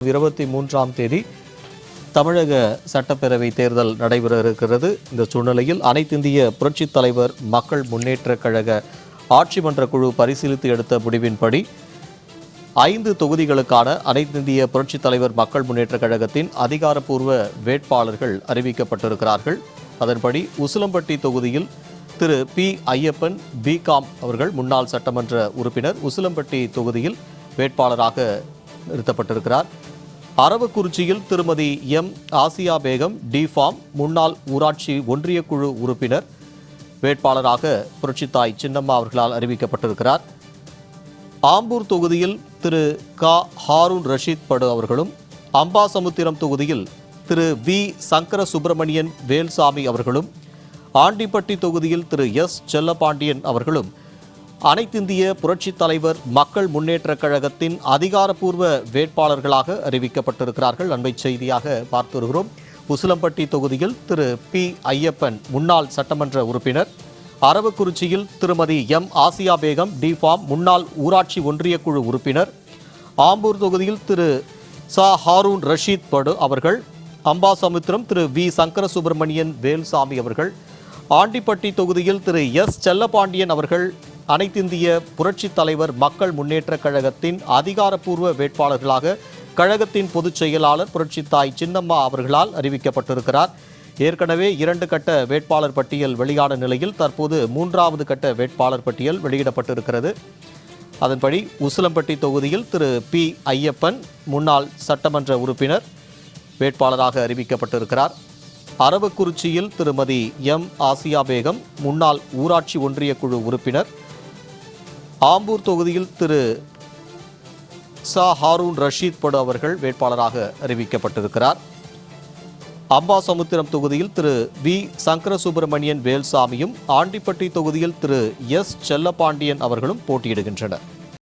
23ஆம் தேதி தமிழக சட்டப்பேரவை தேர்தல் நடைபெற இருக்கிறது. இந்த சூழ்நிலையில் அனைத்திந்திய புரட்சித் தலைவர் மக்கள் முன்னேற்றக் கழக ஆட்சி மன்ற குழு பரிசீலித்து எடுத்த முடிவின்படி 5 தொகுதிகளுக்கான அனைத்திந்திய புரட்சித் தலைவர் மக்கள் முன்னேற்றக் கழகத்தின் அதிகாரப்பூர்வ வேட்பாளர்கள் அறிவிக்கப்பட்டிருக்கிறார்கள். அதன்படி உசிலம்பட்டி தொகுதியில் திரு பி. ஐயப்பன் பிகாம் அவர்கள் முன்னாள் சட்டமன்ற உறுப்பினர் உசிலம்பட்டி தொகுதியில் வேட்பாளராக நிறுத்தப்பட்டிருக்கிறார். அரவக்குறிச்சியில் திருமதி எம். ஆசியா பேகம் டிஃபார்ம் முன்னாள் ஊராட்சி ஒன்றிய குழு உறுப்பினர் வேட்பாளராக புரட்சித்தாய் சின்னம்மா அவர்களால் அறிவிக்கப்பட்டிருக்கிறார். ஆம்பூர் தொகுதியில் திரு க. ஹாரூன் ரஷீத் படு அவர்களும், அம்பாசமுத்திரம் தொகுதியில் திரு வி. சங்கர சுப்பிரமணியன் வேல்சாமி அவர்களும், ஆண்டிப்பட்டி தொகுதியில் திரு எஸ். செல்லப்பாண்டியன் அவர்களும் அனைத்திந்திய புரட்சித் தலைவர் மக்கள் முன்னேற்றக் கழகத்தின் அதிகாரப்பூர்வ வேட்பாளர்களாக அறிவிக்கப்பட்டிருக்கிறார்கள். அண்மை செய்தியாக பார்த்து வருகிறோம். உசிலம்பட்டி தொகுதியில் திரு பி. ஐயப்பன் முன்னாள் சட்டமன்ற உறுப்பினர், அரவக்குறிச்சியில் திருமதி எம். ஆசியா பேகம் டிஃபார்ம் முன்னாள் ஊராட்சி ஒன்றிய குழு உறுப்பினர், ஆம்பூர் தொகுதியில் திரு ச. ஹாரூன் ரஷீத் படு அவர்கள், அம்பாசமுத்திரம் திரு வி. சங்கர சுப்பிரமணியன் வேல்சாமி அவர்கள், ஆண்டிப்பட்டி தொகுதியில் திரு எஸ். செல்லப்பாண்டியன் அவர்கள் அனைத்திந்திய புரட்சித் தலைவர் மக்கள் முன்னேற்றக் கழகத்தின் அதிகாரப்பூர்வ வேட்பாளர்களாக கழகத்தின் பொதுச் செயலாளர் புரட்சித்தாய் சின்னம்மா அவர்களால் அறிவிக்கப்பட்டிருக்கிறார். ஏற்கனவே 2 கட்ட வேட்பாளர் பட்டியல் வெளியான நிலையில் தற்போது 3வது கட்ட வேட்பாளர் பட்டியல் வெளியிடப்பட்டிருக்கிறது. அதன்படி உசிலம்பட்டி தொகுதியில் திரு பி. ஐயப்பன் முன்னாள் சட்டமன்ற உறுப்பினர் வேட்பாளராக அறிவிக்கப்பட்டிருக்கிறார். அரவக்குறிச்சியில் திருமதி எம். ஆசியா பேகம் முன்னாள் ஊராட்சி ஒன்றிய குழு உறுப்பினர், ஆம்பூர் தொகுதியில் திரு ச. ஹாரூன் ரஷீத் படு அவர்கள் வேட்பாளராக அறிவிக்கப்பட்டிருக்கிறார். அம்பாசமுத்திரம் தொகுதியில் திரு வி. சங்கர சுப்பிரமணியன் வேல்சாமியும், ஆண்டிப்பட்டி தொகுதியில் திரு எஸ். செல்லப்பாண்டியன் அவர்களும் போட்டியிடுகின்றனர்.